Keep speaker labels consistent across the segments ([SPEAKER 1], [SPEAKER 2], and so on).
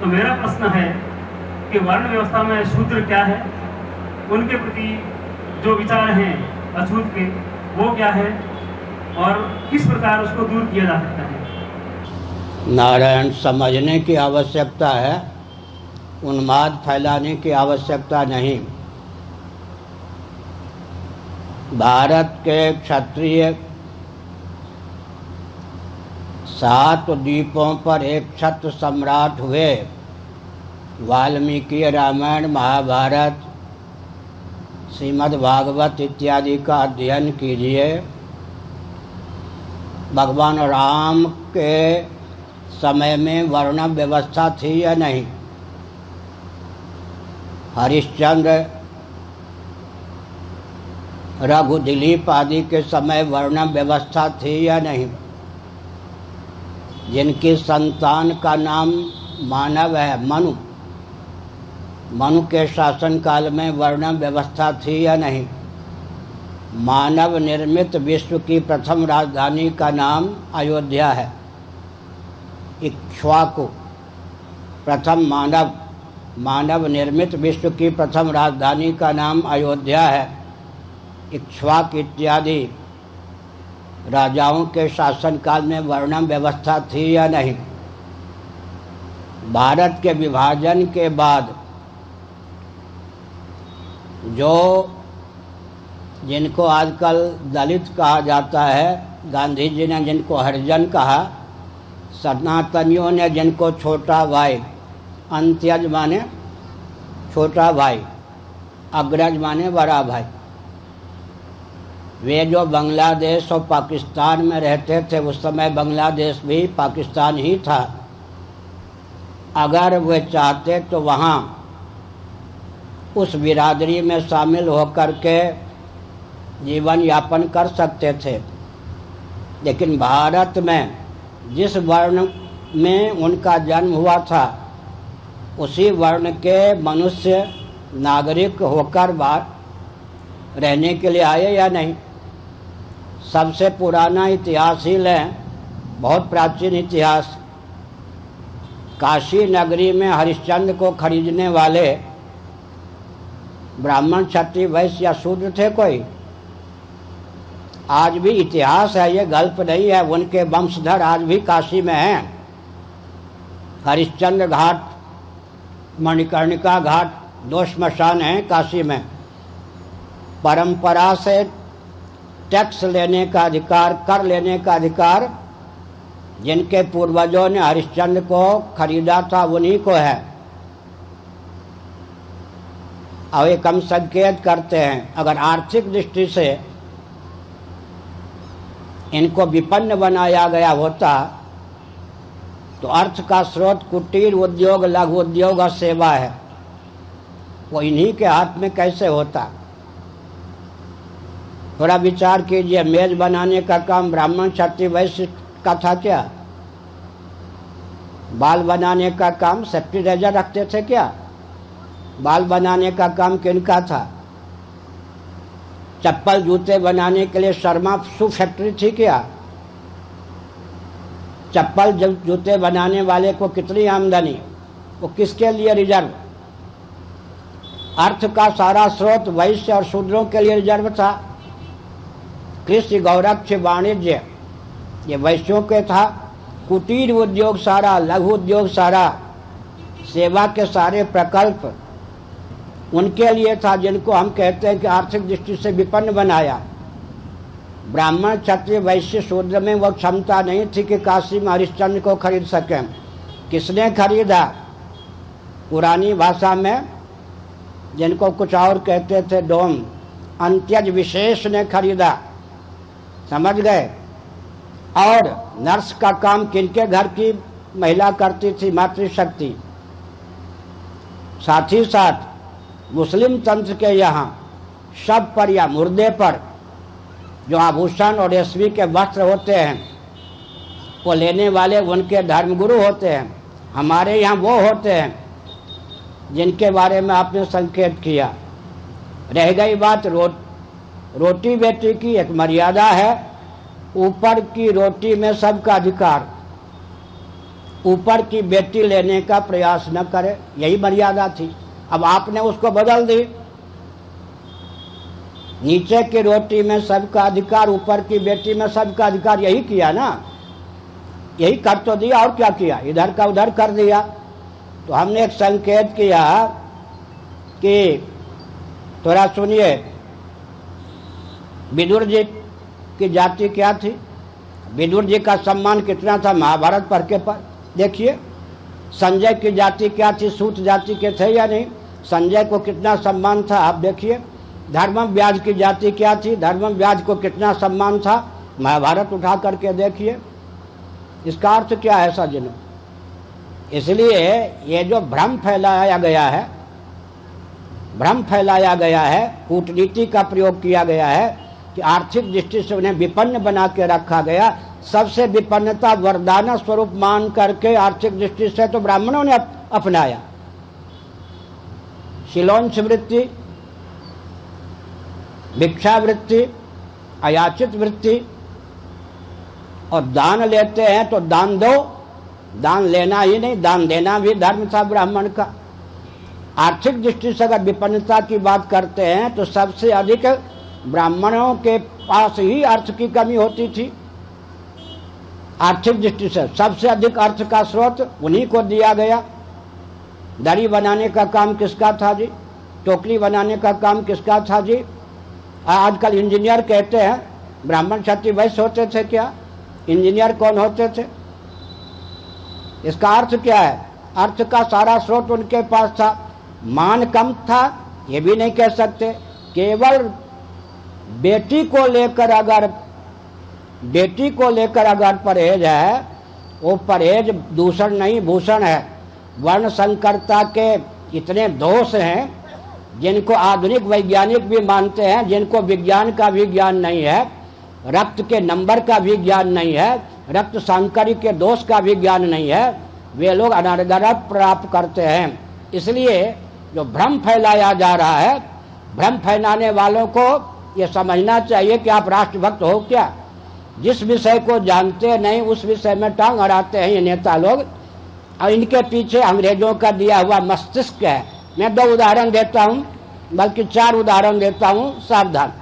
[SPEAKER 1] तो मेरा प्रश्न है कि वर्ण व्यवस्था में शूद्र क्या है, उनके प्रति जो विचार हैं अछूत के वो क्या है और किस प्रकार उसको दूर किया जा सकता है।
[SPEAKER 2] नारायण, समझने की आवश्यकता है, उन्माद फैलाने की आवश्यकता नहीं। भारत के क्षत्रिय 7 द्वीपों पर एक छत्र सम्राट हुए। वाल्मीकि रामायण, महाभारत, श्रीमद् भागवत इत्यादि का अध्ययन कीजिए। भगवान राम के समय में वर्ण व्यवस्था थी या नहीं? हरिश्चंद्र, रघु, दिलीप आदि के समय वर्ण व्यवस्था थी या नहीं? जिनकी संतान का नाम मानव है, मनु के शासन काल में वर्ण व्यवस्था थी या नहीं? मानव निर्मित विश्व की प्रथम राजधानी का नाम अयोध्या है। इक्ष्वाकु प्रथम मानव निर्मित विश्व की प्रथम राजधानी का नाम अयोध्या है। इक्ष्वाक इत्यादि राजाओं के शासनकाल में वर्ण व्यवस्था थी या नहीं? भारत के विभाजन के बाद जो जिनको आजकल दलित कहा जाता है, गांधी जी ने जिनको हरिजन कहा, सनातनियों ने जिनको छोटा भाई, अंत्यज माने छोटा भाई, अग्रज माने बड़ा भाई, वे जो बांग्लादेश और पाकिस्तान में रहते थे, उस समय बांग्लादेश भी पाकिस्तान ही था। अगर वे चाहते तो वहाँ उस बिरादरी में शामिल होकर के जीवन यापन कर सकते थे। लेकिन भारत में जिस वर्ण में उनका जन्म हुआ था, उसी वर्ण के मनुष्य नागरिक होकर बाहर रहने के लिए आए या नहीं? सबसे पुराना इतिहास ही लें, बहुत प्राचीन इतिहास। काशी नगरी में हरिश्चंद्र को खरीदने वाले ब्राह्मण, क्षत्रिय, वैश्य या शूद्र थे कोई? आज भी इतिहास है, ये गल्प नहीं है। उनके वंशधर आज भी काशी में हैं। हरिश्चंद्र घाट, मणिकर्णिका घाट 2 श्मशान हैं काशी में। परंपरा से टैक्स लेने का अधिकार, कर लेने का अधिकार जिनके पूर्वजों ने हरिश्चंद्र को खरीदा था, उन्हीं को है। अब एक हम संकेत करते हैं, अगर आर्थिक दृष्टि से इनको विपन्न बनाया गया होता तो अर्थ का स्रोत कुटीर उद्योग, लघु उद्योग और सेवा है, वो इन्हीं के हाथ में कैसे होता? थोड़ा विचार कीजिए। मेज बनाने का काम ब्राह्मण, क्षत्रिय, वैश्य का था क्या? बाल बनाने का काम सेफ्टी रेजर रखते थे क्या? बाल बनाने का काम किनका था? चप्पल जूते बनाने के लिए शर्मा शू फैक्ट्री थी क्या? चप्पल जूते बनाने वाले को कितनी आमदनी, वो किसके लिए रिजर्व? अर्थ का सारा स्रोत वैश्य और शूद्रों के लिए रिजर्व था। कृषि, गौरक्ष, वाणिज्य ये वैश्यों के था। कुटीर उद्योग सारा, लघु उद्योग सारा, सेवा के सारे प्रकल्प उनके लिए था, जिनको हम कहते हैं कि आर्थिक दृष्टि से विपन्न बनाया। ब्राह्मण, क्षत्रिय, वैश्य, शूद्र में वो क्षमता नहीं थी कि काशी में हरिश्चंद्र को खरीद सकें। किसने खरीदा? पुरानी भाषा में जिनको कुछ और कहते थे डोम, अंत्यज विशेष ने खरीदा। समझ गए? और नर्स का काम किनके घर की महिला करती थी? मातृशक्ति। साथ ही साथ मुस्लिम तंत्र के यहाँ शव पर या मुर्दे पर जो आभूषण और रेशमी के वस्त्र होते हैं, वो लेने वाले उनके धर्मगुरु होते हैं। हमारे यहाँ वो होते हैं जिनके बारे में आपने संकेत किया। रह गई बात रोटी बेटी की, एक मर्यादा है। ऊपर की रोटी में सबका अधिकार, ऊपर की बेटी लेने का प्रयास न करे, यही मर्यादा थी। अब आपने उसको बदल दी, नीचे की रोटी में सबका अधिकार, ऊपर की बेटी में सबका अधिकार, यही किया ना, यही कर तो दिया, और क्या किया, इधर का उधर कर दिया। तो हमने एक संकेत किया कि थोड़ा सुनिए, विदुर जी की जाति क्या थी, विदुर जी का सम्मान कितना था महाभारत पढ़ के पर देखिए। संजय की जाति क्या थी, सूत जाति के थे या नहीं, संजय को कितना सम्मान था आप देखिए। धर्मम व्याज की जाति क्या थी, धर्मम व्याज को कितना सम्मान था, महाभारत उठा करके देखिए। इसका अर्थ क्या है सज्जनों? इसलिए ये जो भ्रम फैलाया गया है, भ्रम फैलाया गया है, कूटनीति का प्रयोग किया गया है कि आर्थिक दृष्टि से उन्हें विपन्न बना के रखा गया। सबसे विपन्नता वरदान स्वरूप मान करके आर्थिक दृष्टि से तो ब्राह्मणों ने अपनाया। शिलोंच वृत्ति, भिक्षावृत्ति, अयाचित वृत्ति, और दान लेते हैं तो दान दो, दान लेना ही नहीं, दान देना भी धर्म था ब्राह्मण का। आर्थिक दृष्टि से अगर विपन्नता की बात करते हैं तो सबसे अधिक ब्राह्मणों के पास ही अर्थ की कमी होती थी। आर्थिक दृष्टि से सबसे अधिक अर्थ का स्रोत उन्हीं को दिया गया। दरी बनाने का काम किसका था जी, टोकरी बनाने का काम किसका था जी। आजकल इंजीनियर कहते हैं, ब्राह्मण क्षत्रिय वैश्य होते थे क्या, इंजीनियर कौन होते थे? इसका अर्थ क्या है? अर्थ का सारा स्रोत उनके पास था। मान कम था ये भी नहीं कह सकते। केवल बेटी को लेकर अगर परहेज है, वो परहेज दूषण नहीं भूषण है। वर्ण संकरता के इतने दोष हैं जिनको आधुनिक वैज्ञानिक भी मानते हैं, जिनको विज्ञान का भी ज्ञान नहीं है, रक्त के नंबर का भी ज्ञान नहीं है, रक्त सांकरी के दोष का भी ज्ञान नहीं है, वे लोग अनादर प्राप्त करते हैं। इसलिए जो भ्रम फैलाया जा रहा है, भ्रम फैलाने वालों को ये समझना चाहिए कि आप राष्ट्रभक्त हो क्या। जिस विषय को जानते नहीं उस विषय में टांग अड़ाते हैं ये नेता लोग, और इनके पीछे अंग्रेजों का दिया हुआ मस्तिष्क है। मैं 2 उदाहरण देता हूँ, बल्कि 4 उदाहरण देता हूँ, सावधान।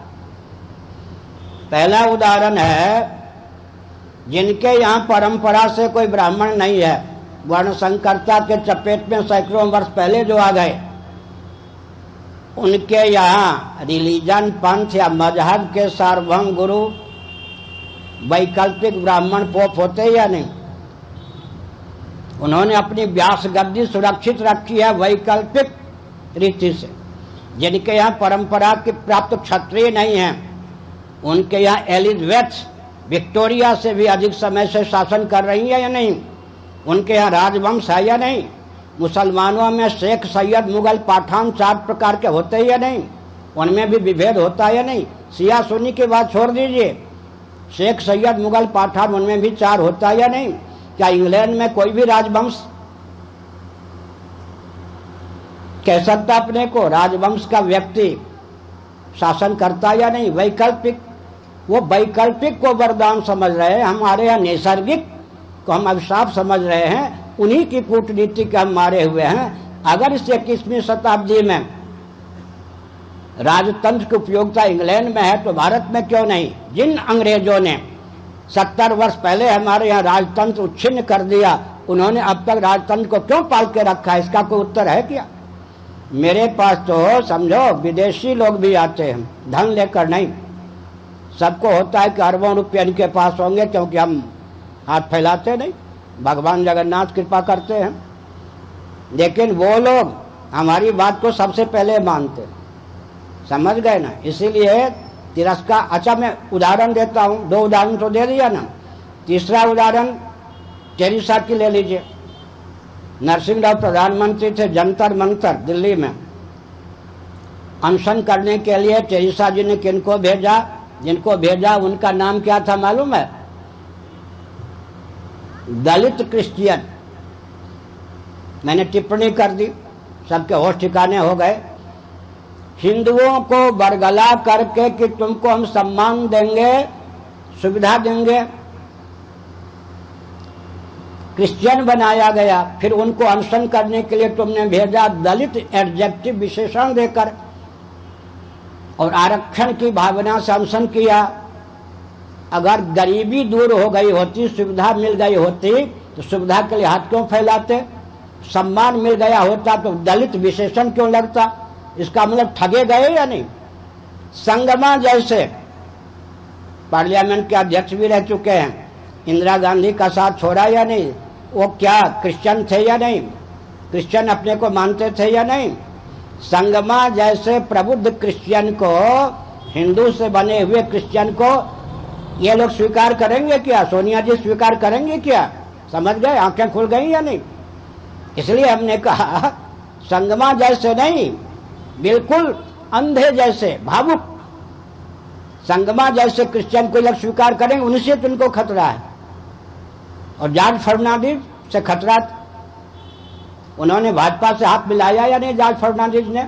[SPEAKER 2] पहला उदाहरण है, जिनके यहाँ परंपरा से कोई ब्राह्मण नहीं है, वर्ण संकरता के चपेट में सैकड़ों वर्ष पहले जो आ गए, उनके यहाँ रिलीजन, पंथ या मजहब के सार्वभौम गुरु वैकल्पिक ब्राह्मण पोप होते या नहीं? उन्होंने अपनी व्यास गद्दी सुरक्षित रखी है वैकल्पिक रीति से। जिनके यहाँ परंपरा के प्राप्त क्षत्रिय नहीं हैं, उनके यहाँ एलिजाबेथ विक्टोरिया से भी अधिक समय से शासन कर रही है या नहीं? उनके यहाँ राजवंश है या नहीं? मुसलमानों में शेख, सैयद, मुगल, पठान 4 प्रकार के होते हैं या नहीं? उनमें भी विभेद होता है या नहीं? सिया सुन्नी की बात छोड़ दीजिए, शेख, सैयद, मुगल, पठान उनमें भी 4 होता है या नहीं? क्या इंग्लैंड में कोई भी राजवंश कह सकता अपने को राजवंश का व्यक्ति शासन करता या नहीं? वैकल्पिक, वो वैकल्पिक को वरदान समझ रहे हैं, हमारे यहाँ नैसर्गिक को हम अभिशाप समझ रहे हैं। उन्हीं की कूटनीति के हम मारे हुए हैं। अगर इस 21वीं शताब्दी में राजतंत्र की उपयोगिता इंग्लैंड में है तो भारत में क्यों नहीं? जिन अंग्रेजों ने 70 वर्ष पहले हमारे यहाँ राजतंत्र उच्छिन्न कर दिया, उन्होंने अब तक राजतंत्र को क्यों पाल के रखा है? इसका कोई उत्तर है क्या? मेरे पास तो समझो विदेशी लोग भी आते हैं, धन लेकर नहीं। सबको होता है कि अरबों रुपये इनके पास होंगे, क्योंकि हम हाथ फैलाते नहीं, भगवान जगन्नाथ कृपा करते हैं। लेकिन वो लोग हमारी बात को सबसे पहले मानते, समझ गए ना? इसीलिए तिरस्कार। अच्छा, मैं उदाहरण देता हूँ, 2 उदाहरण तो दे दिया ना, तीसरा उदाहरण टेरेसा की ले लीजिए। नरसिंह राव प्रधानमंत्री थे, जंतर मंतर दिल्ली में अनशन करने के लिए टेरेसा जी ने किनको भेजा? जिनको भेजा उनका नाम क्या था मालूम है? दलित क्रिश्चियन। मैंने टिप्पणी कर दी, सबके होश ठिकाने हो गए। हिंदुओं को बरगला करके कि तुमको हम सम्मान देंगे, सुविधा देंगे, क्रिश्चियन बनाया गया, फिर उनको अनशन करने के लिए तुमने भेजा दलित एडजेक्टिव विशेषण देकर, और आरक्षण की भावना से अनशन किया। अगर गरीबी दूर हो गई होती, सुविधा मिल गई होती, तो सुविधा के लिए हाथ क्यों फैलाते? सम्मान मिल गया होता तो दलित विशेषण क्यों लगता? इसका मतलब ठगे गए या नहीं? संगमा जैसे पार्लियामेंट के अध्यक्ष भी रह चुके हैं, इंदिरा गांधी का साथ छोड़ा या नहीं? वो क्या क्रिश्चियन थे या नहीं? क्रिश्चियन अपने को मानते थे या नहीं? संगमा जैसे प्रबुद्ध क्रिश्चियन को, हिंदू से बने हुए क्रिश्चियन को ये लोग स्वीकार करेंगे क्या? सोनिया जी स्वीकार करेंगे क्या? समझ गए? आंखें खुल गई या नहीं? इसलिए हमने कहा संगमा जैसे नहीं, बिल्कुल अंधे जैसे, भावुक संगमा जैसे क्रिश्चियन को लोग स्वीकार करेंगे, उनसे तो उनको खतरा है। और जॉर्ज फर्नांडिस से खतरा था। उन्होंने भाजपा से हाथ मिलाया या नहीं जॉर्ज फर्नांडिस ने?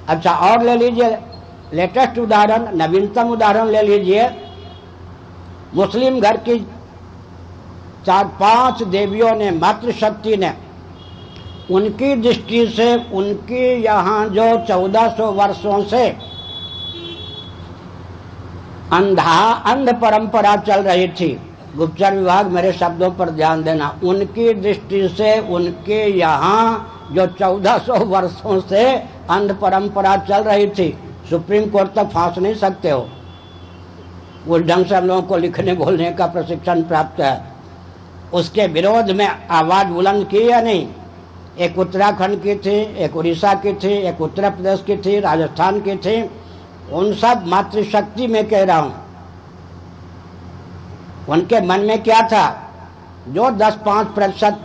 [SPEAKER 2] अच्छा, और ले लीजिए लेटेस्ट उदाहरण, नवीनतम उदाहरण ले लीजिए। मुस्लिम घर की 4-5 देवियों ने, मातृशक्ति ने, उनकी दृष्टि से उनके यहाँ जो 1400 वर्षों से अंध परंपरा चल रही थी, गुप्तचर विभाग मेरे शब्दों पर ध्यान देना, उनकी दृष्टि से उनके यहाँ जो 1400 वर्षों से अंध परंपरा चल रही थी, सुप्रीम कोर्ट तक फांस नहीं सकते हो। उस ढंग से हम लोगों को लिखने बोलने का प्रशिक्षण प्राप्त है। उसके विरोध में आवाज बुलंद की या नहीं? एक उत्तराखंड की थी, एक उड़ीसा की थी, एक उत्तर प्रदेश की थी, राजस्थान की थी। उन सब मातृशक्ति में कह रहा हूं, उनके मन में क्या था? जो 10-5%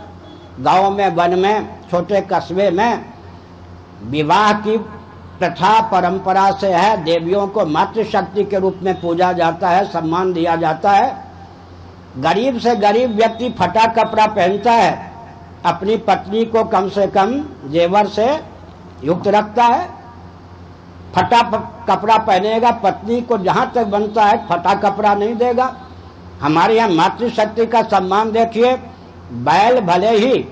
[SPEAKER 2] गाँव में, वन में, छोटे कस्बे में विवाह की प्रथा परंपरा से है, देवियों को मातृशक्ति के रूप में पूजा जाता है, सम्मान दिया जाता है। गरीब से गरीब व्यक्ति फटा कपड़ा पहनता है, अपनी पत्नी को कम से कम जेवर से युक्त रखता है। फटा कपड़ा पहनेगा, पत्नी को जहां तक बनता है फटा कपड़ा नहीं देगा। हमारे यहाँ मातृशक्ति का सम्मान देखिए, बैल भले ही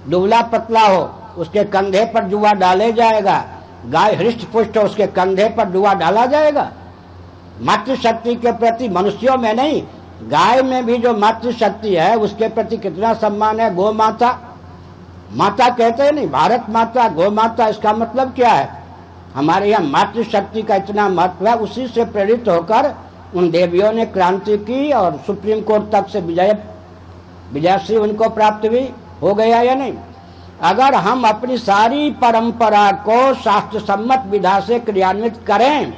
[SPEAKER 2] दुबला पतला हो, उसके कंधे पर जुआ डाले जाएगा, गाय हृष्ट पुष्ट हो, उसके कंधे पर जुआ डाला जाएगा। मातृशक्ति के प्रति मनुष्यों में नहीं, गाय में भी जो मातृशक्ति है उसके प्रति कितना सम्मान है। गौ माता, माता कहते हैं नहीं, भारत माता, गौ माता, इसका मतलब क्या है? हमारे यहाँ मातृशक्ति का इतना महत्व है। उसी से प्रेरित होकर उन देवियों ने क्रांति की और सुप्रीम कोर्ट तक से विजयश्री उनको प्राप्त भी हो गया या नहीं? अगर हम अपनी सारी परंपरा को शास्त्र सम्मत विधा से क्रियान्वित करें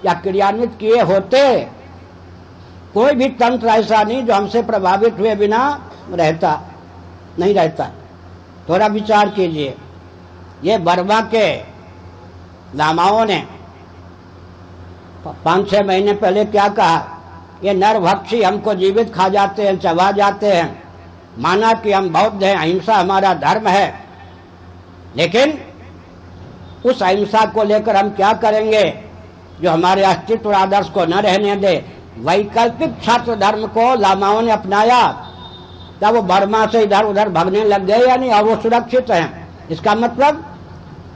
[SPEAKER 2] या क्रियान्वित किए होते, कोई भी तंत्र ऐसा नहीं जो हमसे प्रभावित हुए बिना नहीं रहता। थोड़ा विचार कीजिए। ये बर्मा के लामाओं ने 5-6 महीने पहले क्या कहा? ये नरभक्षी हमको जीवित खा जाते हैं, चबा जाते हैं। माना कि हम बौद्ध हैं, अहिंसा हमारा धर्म है, लेकिन उस अहिंसा को लेकर हम क्या करेंगे जो हमारे अस्तित्व और आदर्श को न रहने दे? वैकल्पिक छात्र धर्म को लामाओं ने अपनाया, तब वो बर्मा से इधर उधर भागने लग गए या नहीं, और वो सुरक्षित हैं। इसका मतलब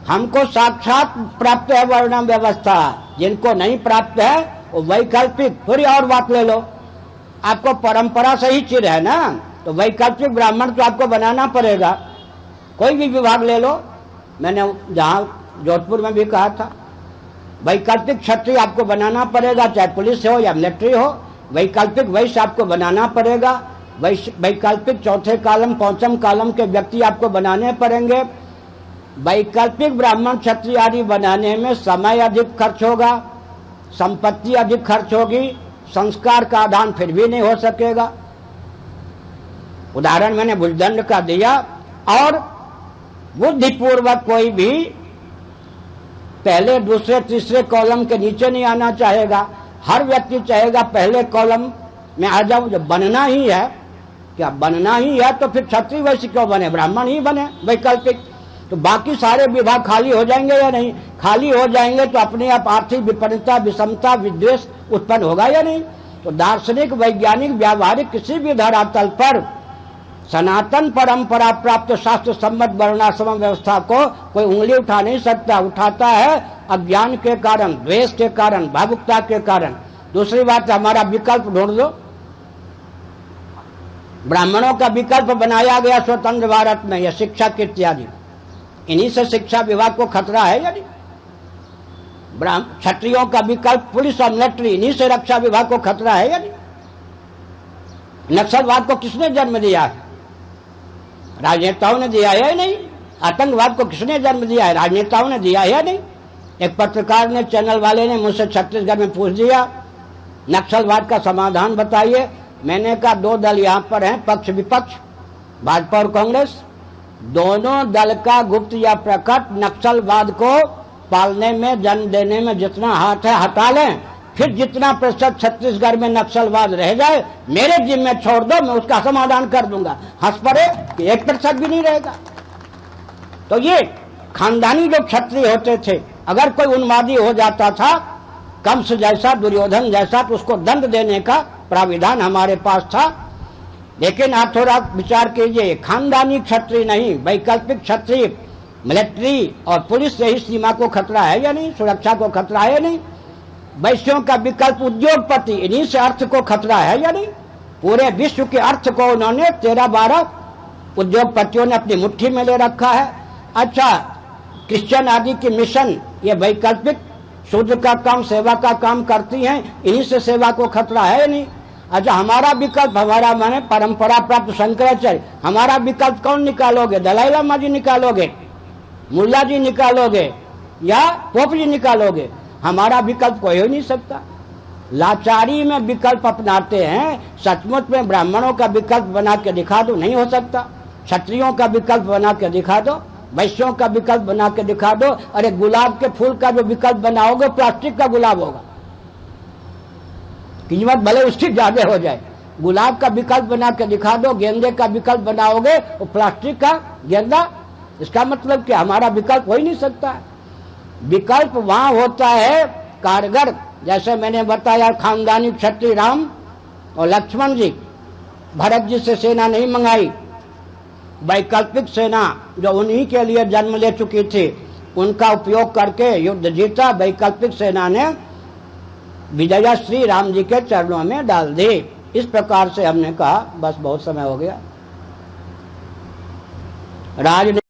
[SPEAKER 2] हमको साक्षात प्राप्त है वर्णम व्यवस्था, जिनको नहीं प्राप्त है वो वैकल्पिक। थोड़ी और बात ले लो, आपको परंपरा से ही चिर है ना, तो वैकल्पिक ब्राह्मण तो आपको बनाना पड़ेगा। कोई भी विभाग ले लो, मैंने जहाँ जोधपुर में भी कहा था, वैकल्पिक क्षत्रिय आपको बनाना पड़ेगा, चाहे पुलिस हो या मिलिट्री हो। वैकल्पिक वैश्य आपको बनाना पड़ेगा। वैकल्पिक चौथे कॉलम, पांचम कॉलम के व्यक्ति आपको बनाने पड़ेंगे। वैकल्पिक ब्राह्मण क्षत्रिय आदि बनाने में समय अधिक खर्च होगा, संपत्ति अधिक खर्च होगी, संस्कार का आदान फिर भी नहीं हो सकेगा। उदाहरण मैंने भुजदंड का दिया। और बुद्धिपूर्वक कोई भी पहले, दूसरे, तीसरे कॉलम के नीचे नहीं आना चाहेगा। हर व्यक्ति चाहेगा पहले कॉलम में आ जाऊं। जब बनना ही है, क्या बनना ही है, तो फिर क्षत्रिय वैश्य क्यों बने, ब्राह्मण ही बने वैकल्पिक। तो बाकी सारे विभाग खाली हो जाएंगे या नहीं? खाली हो जाएंगे तो अपने आप आर्थिक विपन्नता, विषमता, विद्वेष उत्पन्न होगा या नहीं? तो दार्शनिक, वैज्ञानिक, व्यावहारिक किसी भी धरातल पर सनातन परंपरा प्राप्त शास्त्र सम्मत वर्णाश्रम व्यवस्था को कोई उंगली उठा नहीं सकता। उठाता है अज्ञान के कारण, द्वेष के कारण, भावुकता के कारण। दूसरी बात, हमारा विकल्प ढूंढ दो। ब्राह्मणों का विकल्प बनाया गया स्वतंत्र भारत में, यह शिक्षक इत्यादि, इन्हीं से शिक्षा विभाग को खतरा है या नहीं? क्षत्रियों का विकल्प पुलिस और मिलिट्री, इन्हीं से रक्षा विभाग को खतरा है या नहीं? नक्सलवाद को किसने जन्म दिया है? राजनेताओं ने दिया है या नहीं? आतंकवाद को किसने जन्म दिया है? राजनेताओं ने दिया है या नहीं? एक पत्रकार ने, चैनल वाले ने मुझसे छत्तीसगढ़ में पूछ दिया, नक्सलवाद का समाधान बताइए। मैंने कहा दो दल यहाँ पर हैं, पक्ष विपक्ष, भाजपा और कांग्रेस। दोनों दल का गुप्त या प्रकट नक्सलवाद को पालने में, जन्म देने में जितना हाथ है हटा लें, फिर जितना प्रतिशत छत्तीसगढ़ में नक्सलवाद रह जाए मेरे जिम्मे छोड़ दो, मैं उसका समाधान कर दूंगा। हंस पड़े कि 1% भी नहीं रहेगा। तो ये खानदानी जो क्षत्रिय होते थे, अगर कोई उन्मादी हो जाता था, कंस जैसा, दुर्योधन जैसा, तो उसको दंड देने का प्राविधान हमारे पास था। लेकिन आप थोड़ा विचार कीजिए, खानदानी क्षत्रिय नहीं, वैकल्पिक क्षत्रिय, मिलिट्री और पुलिस से ही सीमा को खतरा है या नहीं? सुरक्षा को खतरा है या नहीं? वैश्यों का विकल्प उद्योगपति, इन्हीं से अर्थ को खतरा है या नहीं? पूरे विश्व के अर्थ को उन्होंने 13-12 उद्योगपतियों ने अपनी मुट्ठी में ले रखा है। अच्छा, क्रिश्चियन आदि की मिशन ये वैकल्पिक शूद्र का काम, सेवा का काम करती हैं, इन्हीं से सेवा को खतरा है या नहीं? अच्छा, हमारा विकल्प, हमारा माने परंपरा प्राप्त शंकराचार्य, हमारा विकल्प कौन निकालोगे? दलाई लामा जी निकालोगे, मुल्ला जी निकालोगे या पोप जी निकालोगे? हमारा विकल्प कोई हो नहीं सकता। लाचारी में विकल्प अपनाते हैं। सचमुच में ब्राह्मणों का विकल्प बना के दिखा दो, नहीं हो सकता। क्षत्रियों का विकल्प बना के दिखा दो, वैश्यों का विकल्प बना के दिखा दो। अरे गुलाब के फूल का जो विकल्प बनाओगे प्लास्टिक का गुलाब होगा, कीमत भले उसकी ज्यादा हो जाए। गुलाब का विकल्प बना के दिखा दो, गेंदे का विकल्प बनाओगे वो प्लास्टिक का गेंदा। इसका मतलब कि हमारा विकल्प हो ही नहीं सकता। विकल्प वहां होता है कारगर, जैसे मैंने बताया खानदानी क्षत्रिय राम और लक्ष्मण जी, भरत जी से सेना नहीं मंगाई, वैकल्पिक सेना जो उन्हीं के लिए जन्म ले चुकी थी उनका उपयोग करके युद्ध जीता। वैकल्पिक सेना ने विजया श्री राम जी के चरणों में डाल दी। इस प्रकार से हमने कहा, बस बहुत समय हो गया। राजनीति